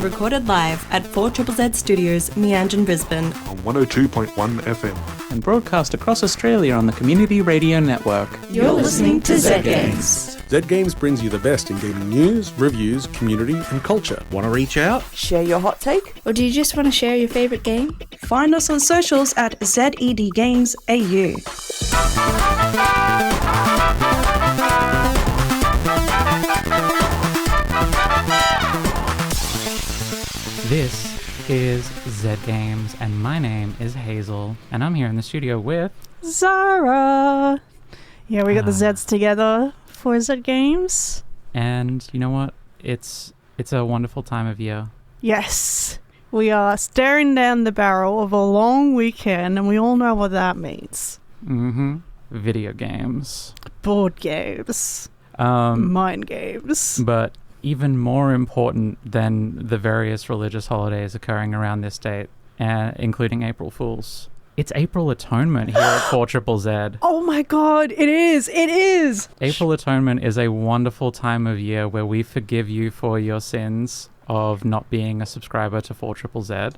recorded live at 4ZZZ Studios, Meanjin, Brisbane. On 102.1 FM. And broadcast across Australia on the Community Radio Network. You're listening to Zed Games. Zed Games brings you the best in gaming news, reviews, community and culture. Want to reach out? Share your hot take? Or do you just want to share your favourite game? Find us on socials at Zed Games AU. This is Zed Games, and my name is Hazel, and I'm here in the studio with Zahra. Yeah, we got the Zeds together for Zed Games. And you know what? It's a wonderful time of year. Yes. We are staring down the barrel of a long weekend, and we all know what that means. Mm-hmm. Video games. Board games. Mind games. But even more important than the various religious holidays occurring around this date, including April Fools. It's April Atonement here at 4ZZZ. Oh my god, it is! It is! April Atonement is a wonderful time of year where we forgive you for your sins of not being a subscriber to 4ZZZ.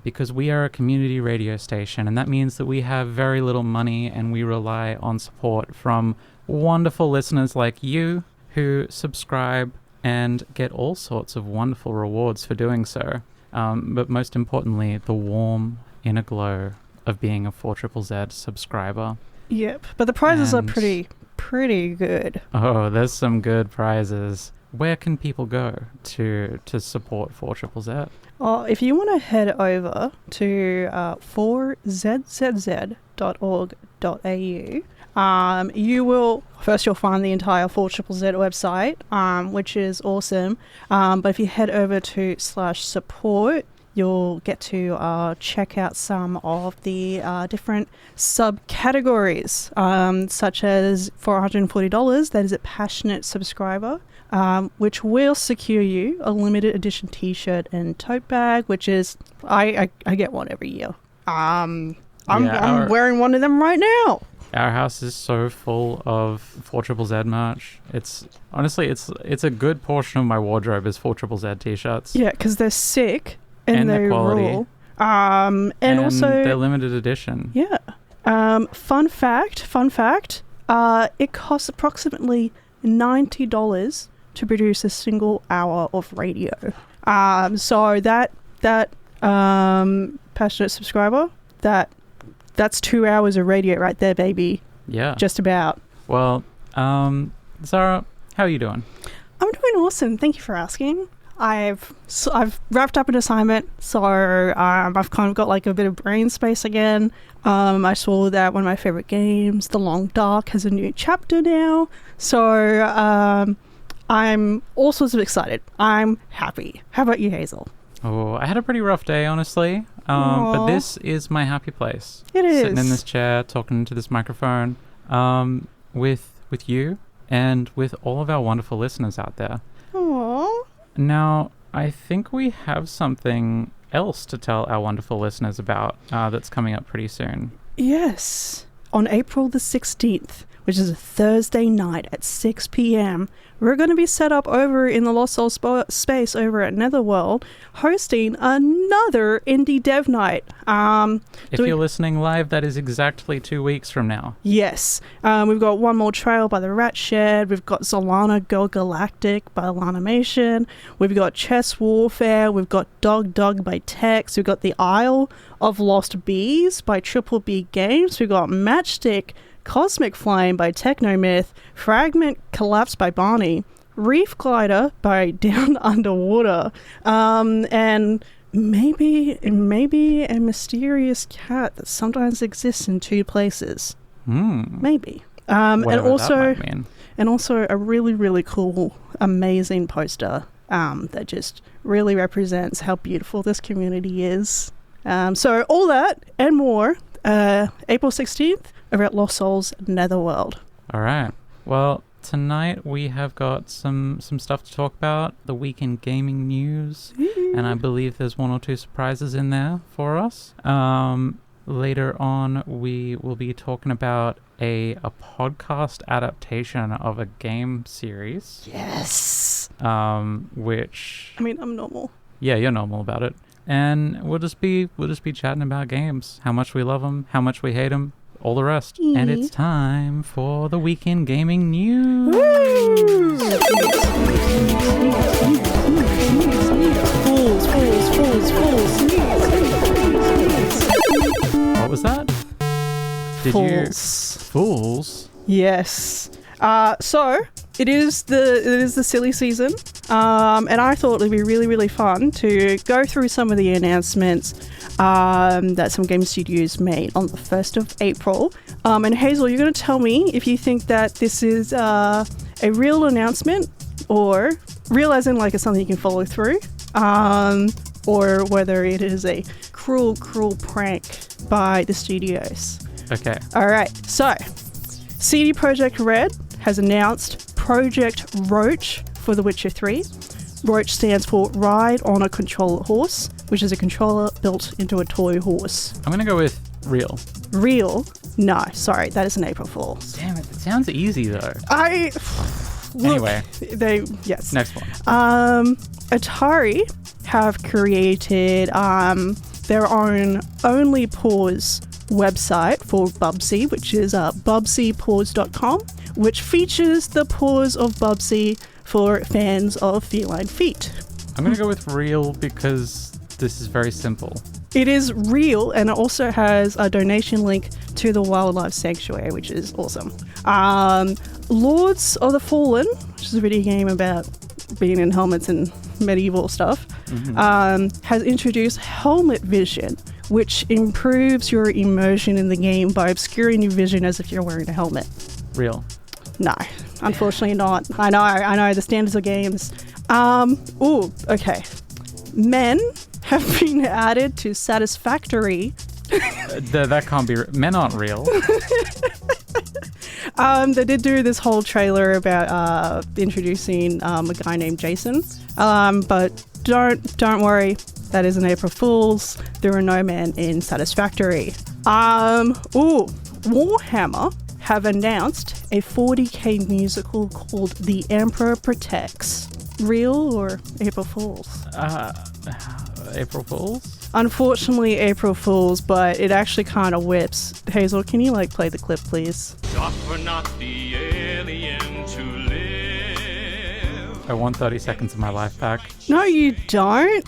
Because we are a community radio station, and that means that we have very little money and we rely on support from wonderful listeners like you who subscribe and get all sorts of wonderful rewards for doing so. But most importantly, the warm inner glow of being a 4ZZZ subscriber. Yep, but the prizes are pretty good. Oh, there's some good prizes. Where can people go to support 4ZZZ? If you want to head over to 4zzz.org.au, you'll find the entire 4ZZZ website, which is awesome. But if you head over to /support, you'll get to check out some of the different subcategories, such as $440, that is a passionate subscriber, which will secure you a limited edition t-shirt and tote bag, which is, I get one every year. I'm wearing one of them right now. Our house is so full of 4ZZZ merch. It's a good portion of my wardrobe is 4ZZZ t-shirts. Yeah, because they're sick. And they're quality. Rule. And also they're limited edition. Yeah. Fun fact, it costs approximately $90 to produce a single hour of radio. So that passionate subscriber, that's 2 hours of radio right there, baby. Yeah. Just about. Well, Zahra, how are you doing? I'm doing awesome. Thank you for asking. I've wrapped up an assignment, so I've kind of got like a bit of brain space again. I saw that one of my favorite games, The Long Dark, has a new chapter now, so I'm all sorts of excited. I'm happy. How about you, Hazel? Oh, I had a pretty rough day, honestly, but this is my happy place. It is. Sitting in this chair, talking to this microphone, with you and with all of our wonderful listeners out there. Aww. Now, I think we have something else to tell our wonderful listeners about that's coming up pretty soon. Yes. On April the 16th, which is a Thursday night at 6 p.m, we're going to be set up over in the Lost Soul space over at Netherworld, hosting another indie dev night. If you're listening live, that is exactly 2 weeks from now. Yes. We've got One More Trail by the Rat Shed. We've got Zolana Go Galactic by Lanimation. We've got Chess Warfare. We've got Dog by Tex. We've got The Isle of Lost Bees by Triple B Games. We've got Matchstick Cosmic Flame by Technomyth, Fragment Collapse by Barney, Reef Glider by Down Underwater, and maybe a mysterious cat that sometimes exists in two places. Maybe. And also a really, really cool, amazing poster that just really represents how beautiful this community is. So all that and more, April 16th, over at Lost Souls Netherworld. All right. Well, tonight we have got some stuff to talk about, the week in gaming news, and I believe there's one or two surprises in there for us. Later on, we will be talking about a podcast adaptation of a game series. Yes. Which... I mean, I'm normal. Yeah, you're normal about it. And we'll just be chatting about games, how much we love them, how much we hate them, all the rest. And it's time for the weekend gaming news. What was that? Fools? Yes. So it is the silly season, and I thought it'd be really, really fun to go through some of the announcements that some game studios made on the 1st of April. And Hazel, you're going to tell me if you think that this is a real announcement, or real as in like it's something you can follow through, or whether it is a cruel prank by the studios. Okay. All right. So, CD Projekt Red has announced Project Roach for The Witcher 3. Roach stands for Ride on a Controller Horse, which is a controller built into a toy horse. I'm going to go with real. Real? No, sorry, that is an April Fool's. Damn it. It sounds easy, though. Anyway. Next one. Atari have created their own Only Pause website for Bubsy, which is bubsypaws.com, which features the paws of Bubsy for fans of feline feet. I'm going to go with real because this is very simple. It is real, and it also has a donation link to the Wildlife Sanctuary, which is awesome. Lords of the Fallen, which is a video game about being in helmets and medieval stuff, has introduced Helmet Vision, which improves your immersion in the game by obscuring your vision as if you're wearing a helmet. Real. No, unfortunately not. I know, the standards of games. Okay. Men have been added to Satisfactory. That can't be men aren't real. They did do this whole trailer about introducing a guy named Jason. But don't worry, that is an April Fool's. There are no men in Satisfactory. Warhammer have announced a 40k musical called The Emperor Protects. Real or April Fool's? April Fool's? Unfortunately, April Fool's, but it actually kind of whips. Hazel, can you play the clip, please? Suffer not the alien to live. I want 30 seconds of my life back. No, you don't.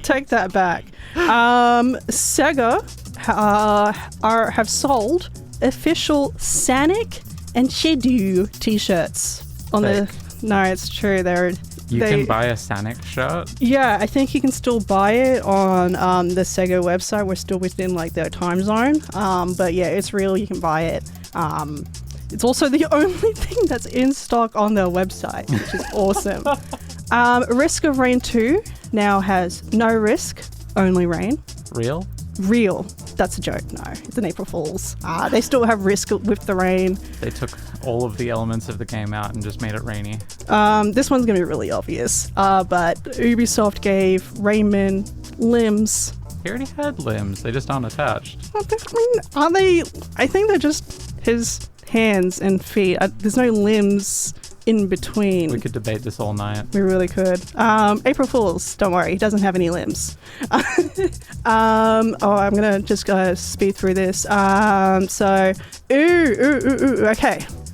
Take that back. Sega have sold official Sonic and Shadow t-shirts on Fake. No, it's true. You can buy a Sonic shirt? Yeah, I think you can still buy it on the Sega website. We're still within their time zone. But yeah, it's real. You can buy it. It's also the only thing that's in stock on their website, which is awesome. Risk of Rain 2 now has no risk, only rain. Real? Real. That's a joke. No, it's an April Fool's. They still have risk with the rain. They took all of the elements of the game out and just made it rainy. This one's going to be really obvious. But Ubisoft gave Rayman limbs. He already had limbs. They just aren't attached. Are they? I think they're just his hands and feet. There's no limbs in between. We could debate this all night. We really could. April Fool's, don't worry, he doesn't have any limbs. I'm gonna just speed through this. Okay.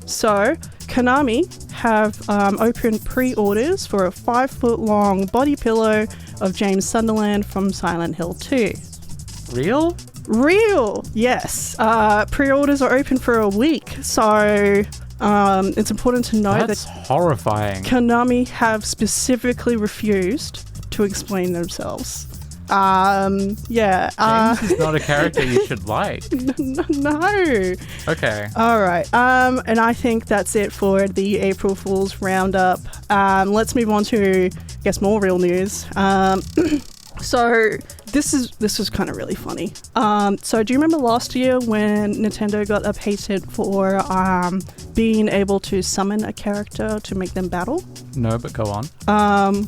So Konami have opened pre-orders for a 5-foot-long body pillow of James Sunderland from Silent Hill 2. Real? Real, yes. Pre-orders are open for a week, so it's important to know That's that horrifying. Konami have specifically refused to explain themselves. James is not a character you should like. No. Okay. All right. And I think that's it for the April Fool's Roundup. Let's move on to, I guess, more real news. So this is kind of really funny. So do you remember last year when Nintendo got a patent for being able to summon a character to make them battle? No, but go on.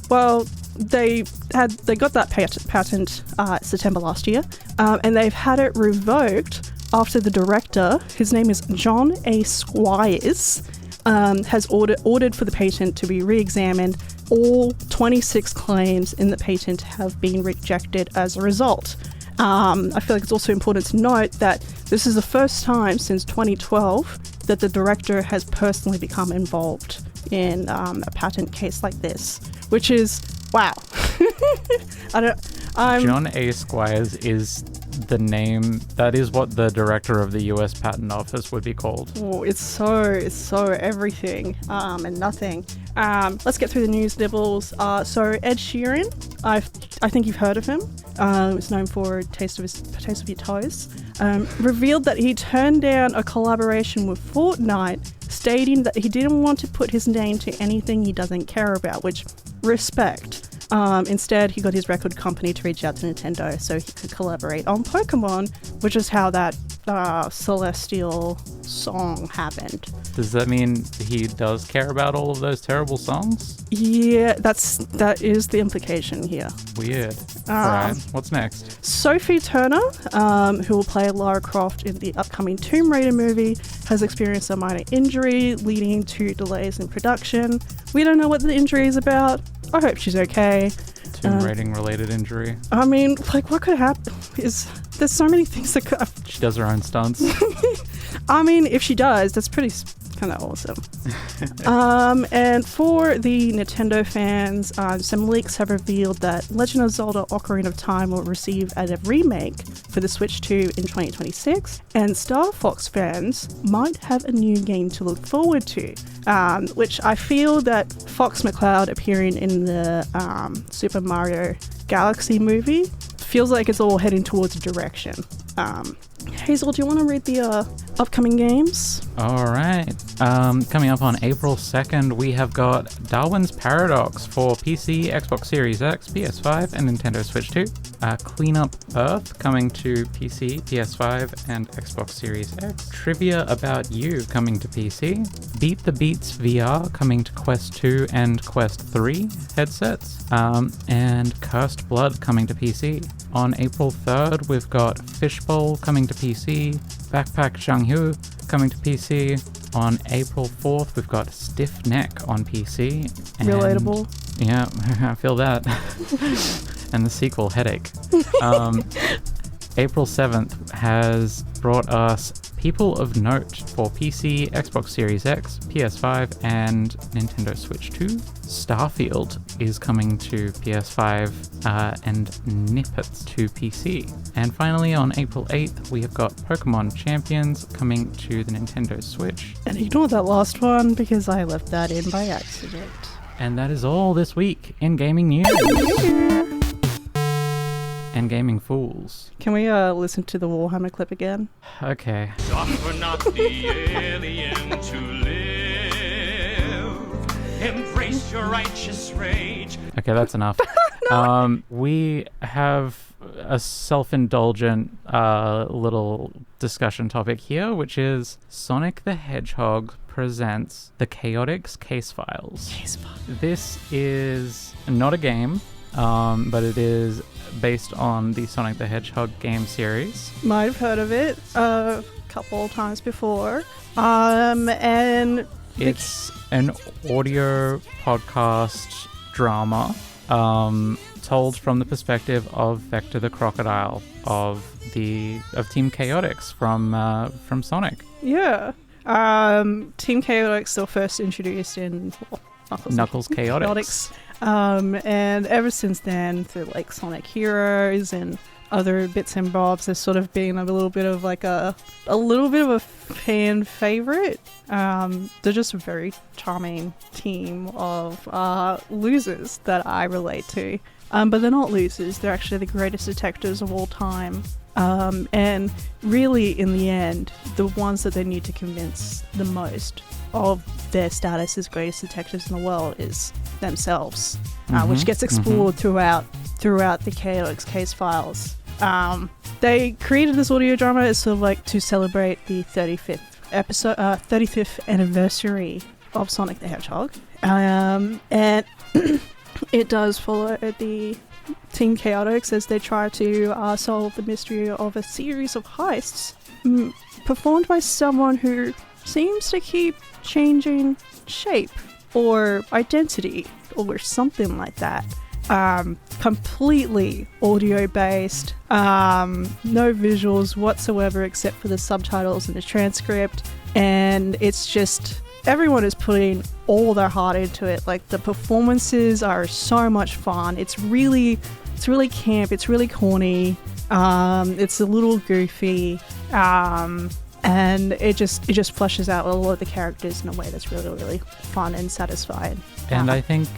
Well, they got that patent September last year, and they've had it revoked after the director, his name is John A. Squires, has ordered for the patent to be re-examined all 26 claims in the patent have been rejected as a result. I feel like it's also important to note that this is the first time since 2012 that the director has personally become involved in a patent case like this, which is, wow. John A. Squires is the name, that is what the director of the US Patent Office would be called. Oh, it's so everything and nothing. Let's get through the news nibbles. So Ed Sheeran, I think you've heard of him. He's known for Taste of Your Toes. Revealed that he turned down a collaboration with Fortnite, stating that he didn't want to put his name to anything he doesn't care about, which, respect. Instead, he got his record company to reach out to Nintendo so he could collaborate on Pokemon, which is how that Celestial song happened. Does that mean he does care about all of those terrible songs? Yeah, that is the implication here. Weird. Alright, what's next? Sophie Turner, who will play Lara Croft in the upcoming Tomb Raider movie, has experienced a minor injury leading to delays in production. We don't know what the injury is about. I hope she's okay. Tomb Raiding related injury. I mean, like, what could happen? There's so many things that could. She does her own stunts. I mean, if she does, that's pretty kind of awesome. And for the Nintendo fans, some leaks have revealed that Legend of Zelda: Ocarina of Time will receive a remake for the Switch 2 in 2026, and Star Fox fans might have a new game to look forward to, which I feel that Fox McCloud appearing in the Super Mario Galaxy movie feels like it's all heading towards a direction. Hazel, do you want to read the upcoming games? All right. Coming up on April 2nd, we have got Darwin's Paradox for PC, Xbox Series X, PS5, and Nintendo Switch 2. Clean Up Earth coming to PC, PS5, and Xbox Series X. Trivia About You coming to PC. Beat the Beats VR coming to Quest 2 and Quest 3 headsets. And Cursed Blood coming to PC. On April 3rd, we've got Fishbowl coming to PC. Backpack Zhanghu coming to PC. On April 4th, we've got Stiff Neck on PC. And relatable. Yeah, I feel that. And the sequel, Headache. April 7th has brought us People of Note for PC, Xbox Series X, PS5, and Nintendo Switch 2. Starfield is coming to PS5 and Nippets to PC. And finally, on April 8th, we have got Pokemon Champions coming to the Nintendo Switch. And ignore that last one because I left that in by accident. And that is all this week in gaming news. And gaming fools. Can we listen to the Warhammer clip again? Okay. Suffer not the alien to live. Embrace your righteous rage. Okay, that's enough. We have a self-indulgent little discussion topic here, which is Sonic the Hedgehog Presents the Chaotix Casefiles. This is not a game, but it is based on the Sonic the Hedgehog game series. Might have heard of it a couple times before. And it's an audio podcast drama told from the perspective of Vector the Crocodile of Team Chaotix from Sonic. Yeah. Team Chaotix were first introduced in Knuckles Chaotix. And ever since then, through like Sonic Heroes and other bits and bobs, there's sort of been a little bit of like a fan favorite. They're just a very charming team of losers that I relate to. But they're not losers. They're actually the greatest detectives of all time. And really, in the end, the ones that they need to convince the most of their status as greatest detectives in the world is themselves, which gets explored throughout the Chaotix Casefiles. They created this audio drama as sort of like to celebrate the 35th anniversary of Sonic the Hedgehog, and it does follow the Team Chaotix as they try to solve the mystery of a series of heists performed by someone who seems to keep changing shape or identity or something like that. Completely audio based, no visuals whatsoever except for the subtitles and the transcript, and it's just everyone is putting all their heart into it. Like, the performances are so much fun. It's really camp, it's really corny, it's a little goofy, and it just fleshes out a lot of the characters in a way that's really fun and satisfying. And I think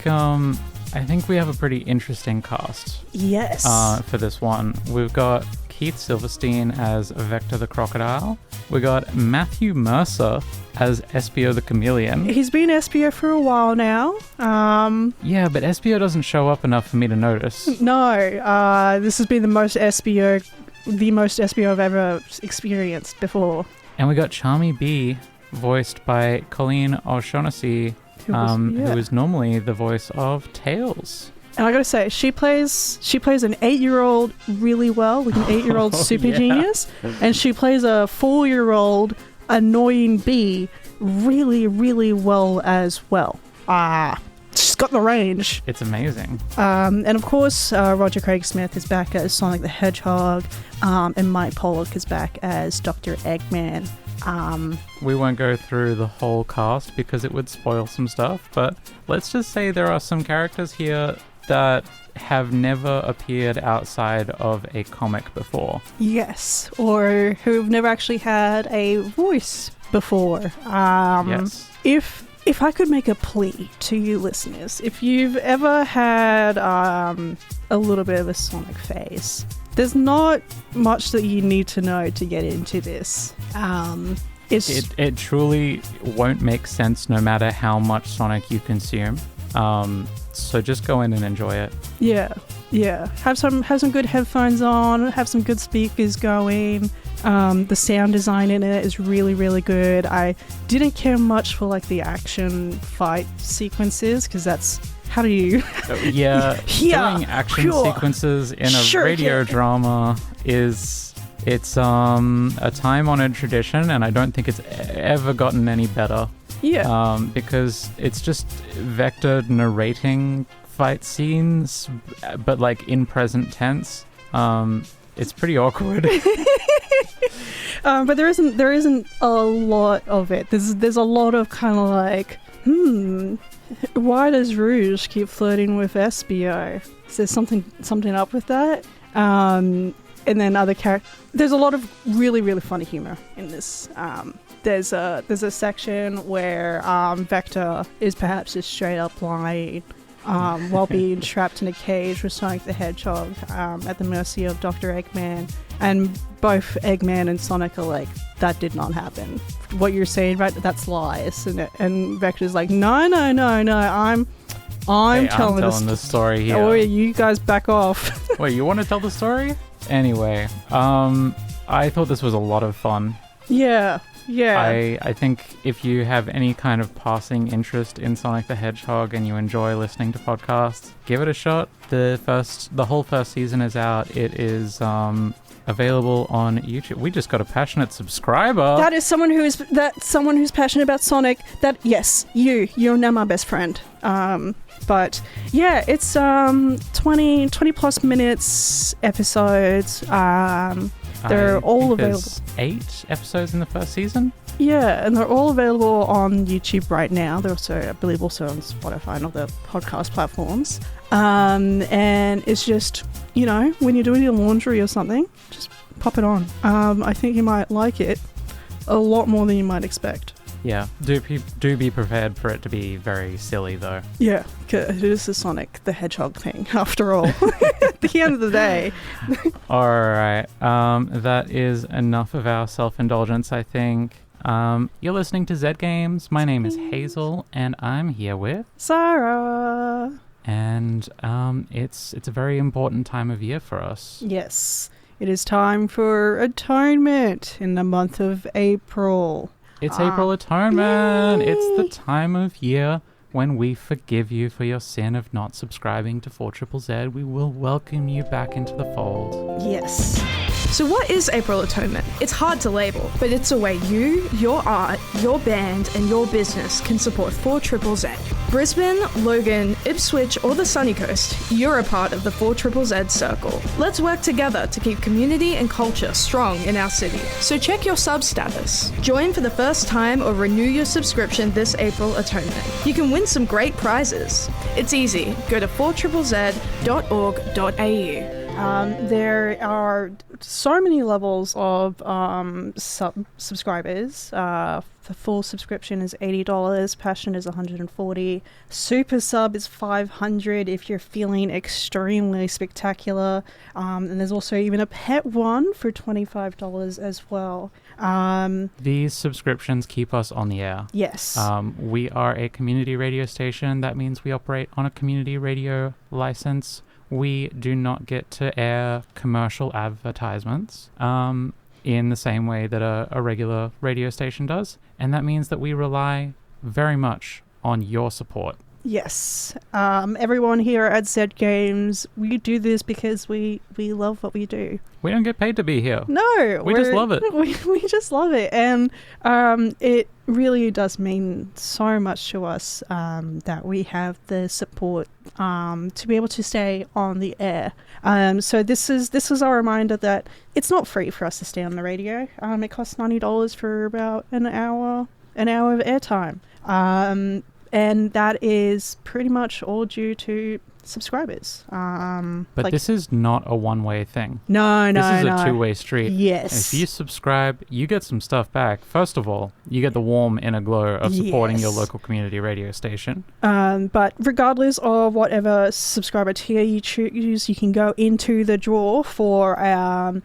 we have a pretty interesting cast. Yes. For this one, we've got Keith Silverstein as Vector the Crocodile. We got Matthew Mercer as Espio the Chameleon. He's been Espio for a while now. Yeah, but Espio doesn't show up enough for me to notice. No, this has been the most Espio I've ever experienced before. And we got Charmy B, voiced by Colleen O'Shaughnessy, who is normally the voice of Tails. And I gotta say, she plays an 8-year-old really well, like an 8-year-old super genius, and she plays a 4-year-old annoying bee really well as well. She's got the range. It's amazing. And of course, Roger Craig Smith is back as Sonic the Hedgehog, and Mike Pollock is back as Dr. Eggman. We won't go through the whole cast because it would spoil some stuff, but let's just say there are some characters here that have never appeared outside of a comic before. Yes, or who've never actually had a voice before. Yes. If I could make a plea to you listeners, if you've ever had a little bit of a Sonic phase, there's not much that you need to know to get into this. It truly won't make sense no matter how much Sonic you consume. So just go in and enjoy it. Yeah. Have some good headphones on. Have some good speakers going. The sound design in it is really good. I didn't care much for like the action fight sequences because that's how do you? Doing action sequences in a radio drama it's a time-honored tradition, and I don't think it's ever gotten any better. Yeah. Because it's just Vector narrating fight scenes, but like in present tense. It's pretty awkward. But there isn't a lot of it. There's a lot of kind of like, why does Rouge keep flirting with Espio? Is there something up with that? And then other characters. There's a lot of really funny humor in this. There's a section where Vector is perhaps just straight up lying while being trapped in a cage with Sonic the Hedgehog at the mercy of Dr. Eggman. And both Eggman and Sonic are like, that did not happen. What you're saying, right? That's lies. And Vector's like, no, I'm telling the story here. Oh, you guys back off. Wait, you want to tell the story? Anyway, I thought this was a lot of fun. Yeah. I think if you have any kind of passing interest in Sonic the Hedgehog and you enjoy listening to podcasts, give it a shot. The whole first season is out. It is available on YouTube. We just got a passionate subscriber. That is someone who's passionate about Sonic. You're now my best friend. But yeah, it's 20 plus minutes episodes. They're all available. 8 episodes in the first season. Yeah, and they're all available on YouTube right now. They're also, I believe, also on Spotify and other podcast platforms. And it's just, when you're doing your laundry or something, just pop it on. I think you might like it a lot more than you might expect. Yeah, do be prepared for it to be very silly, though. Yeah, because it is a Sonic the Hedgehog thing, after all. At the end of the day. All right, that is enough of our self-indulgence, I think. You're listening to Zed Games. My name is Hazel, and I'm here with Zahra. And it's a very important time of year for us. Yes, it is time for Atonement in the month of April. It's April Atonement. Yay. It's the time of year when we forgive you for your sin of not subscribing to 4ZZZ. We will welcome you back into the fold. Yes. So what is April Atonement? It's hard to label, but it's a way you, your art, your band, and your business can support 4ZZZ. Brisbane, Logan, Ipswich, or the Sunny Coast, you're a part of the 4ZZZ circle. Let's work together to keep community and culture strong in our city. So check your sub status. Join for the first time or renew your subscription this April Atonement. You can win some great prizes. It's easy. Go to 4ZZZ.org.au. There are so many levels of subscribers. The full subscription is $80, Passion is $140, Super Sub is $500 if you're feeling extremely spectacular, and there's also even a pet one for $25 as well. These subscriptions keep us on the air. Yes. We are a community radio station. That means we operate on a community radio license. We do not get to air commercial advertisements in the same way that a regular radio station does. And that means that we rely very much on your support. Yes. Everyone here at Zed Games, we do this because we love what we do. We don't get paid to be here. No. We just love it. We just love it. And it really does mean so much to us that we have the support to be able to stay on the air. So this is our reminder that it's not free for us to stay on the radio. It costs $90 for about an hour of airtime. And that is pretty much all due to subscribers. But this is not a one-way thing. No. This is a two-way street. Yes. If you subscribe, you get some stuff back. First of all, you get the warm inner glow of supporting your local community radio station. But regardless of whatever subscriber tier you choose, you can go into the draw for a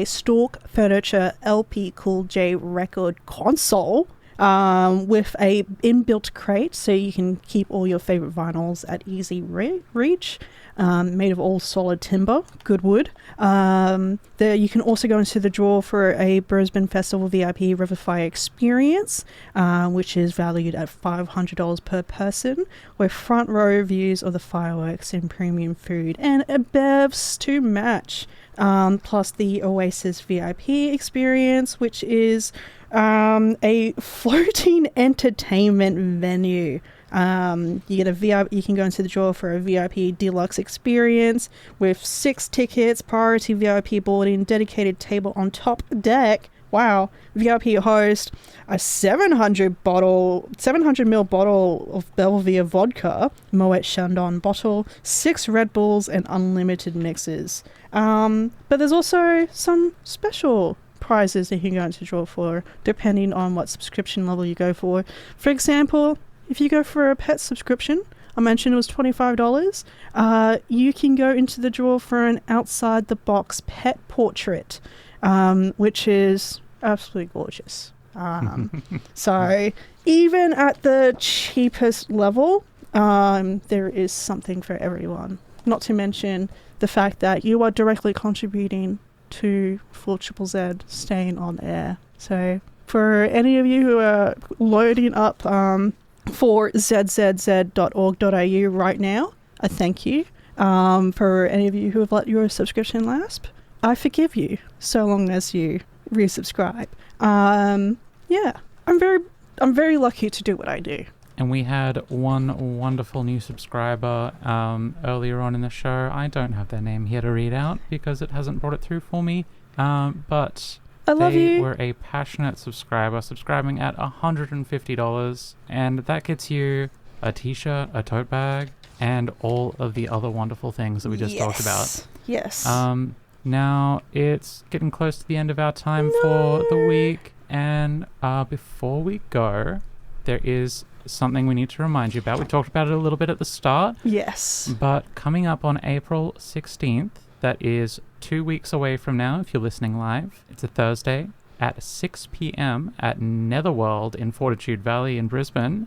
Stalk Furniture LP Cool J record console. With a inbuilt crate, so you can keep all your favorite vinyls at easy reach, made of all solid timber, good wood. You can also go into the draw for a Brisbane Festival VIP Riverfire experience, which is valued at $500 per person, with front row views of the fireworks and premium food and bevs to match. Plus the Oasis VIP experience, which is a floating entertainment venue. You get a VIP. You can go into the draw for a VIP deluxe experience with 6 tickets, priority VIP boarding, dedicated table on top deck. Wow, VIP host, a 700 ml bottle of Belvedere vodka, Moet Chandon bottle, 6 Red Bulls, and unlimited mixes. But there's also some special prizes that you can go into draw for, depending on what subscription level you go for. For example, if you go for a pet subscription, I mentioned it was $25, you can go into the draw for an outside the box pet portrait, which is absolutely gorgeous. So even at the cheapest level, there is something for everyone. Not to mention the fact that you are directly contributing to 4ZZZ staying on air. So for any of you who are loading up for zzz.org.au right now, I thank you. For any of you who have let your subscription lapse, I forgive you so long as you resubscribe. Yeah, I'm very lucky to do what I do. And we had one wonderful new subscriber earlier on in the show. I don't have their name here to read out because it hasn't brought it through for me. But I love they you. were a passionate subscriber, subscribing at $150. And that gets you a t-shirt, a tote bag, and all of the other wonderful things that we just talked about. Yes. Now it's getting close to the end of our time for the week. And before we go, there is something we need to remind you about. We talked about it a little bit at the start. Yes. But coming up on April 16th, that is 2 weeks away from now, if you're listening live, it's a Thursday, at 6 p.m. at Netherworld in Fortitude Valley in Brisbane,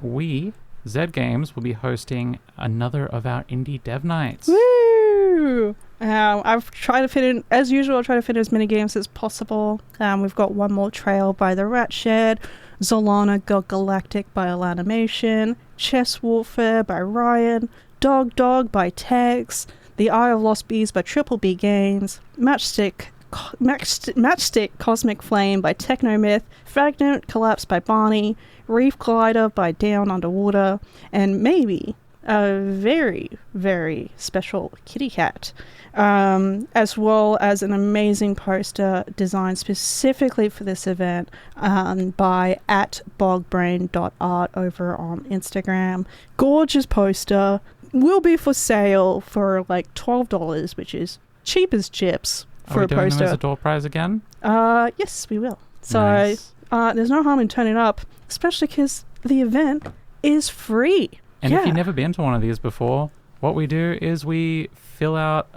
we, Zed Games, will be hosting another of our Indie Dev Nights. Woo! I've tried to fit in, as usual, I'll try to fit in as many games as possible. We've got One More Trail by The Rat Shed, Zolana Galactic by Alanimation, Chess Warfare by Ryan, Dog by Tex, The Eye of Lost Bees by Triple B Games, Matchstick Matchstick Cosmic Flame by Technomyth, Fragment Collapse by Barney, Reef Glider by Down Underwater, and maybe a very, very special kitty cat, as well as an amazing poster designed specifically for this event by @bogbrain.art over on Instagram. Gorgeous poster. Will be for sale for like $12, which is cheap as chips for Are we a doing poster. them as a door prize again? Yes, we will. So Nice. there's no harm in turning up, especially because the event is free. And yeah. if you've never been to one of these before, what we do is we fill out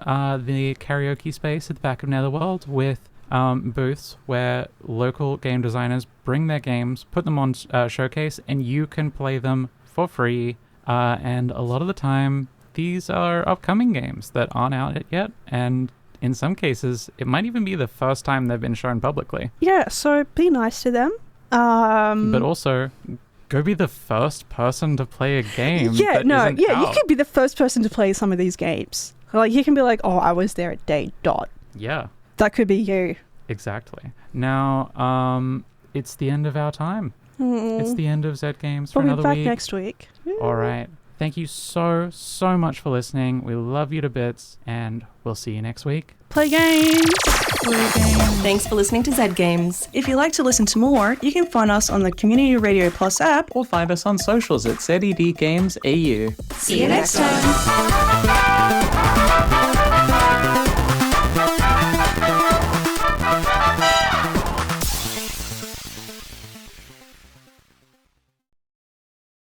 the karaoke space at the back of Netherworld with booths where local game designers bring their games, put them on showcase, and you can play them for free. And a lot of the time, these are upcoming games that aren't out yet, and in some cases, it might even be the first time they've been shown publicly. Yeah, so be nice to them. But also, go be the first person to play a game. You that isn't could out. be the first person to play some of these games. Like, you can be like, oh, I was there at day dot. Yeah, That could be you. exactly. Now, it's the end of our time. It's the end of Zed Games for We'll be another back week. next week. All right. Thank you so much for listening. We love you to bits, and we'll see you next week. Play games. Thanks for listening to Zed Games. If you'd like to listen to more, you can find us on the Community Radio Plus app. Or find us on socials at ZED Games AU. See you next time.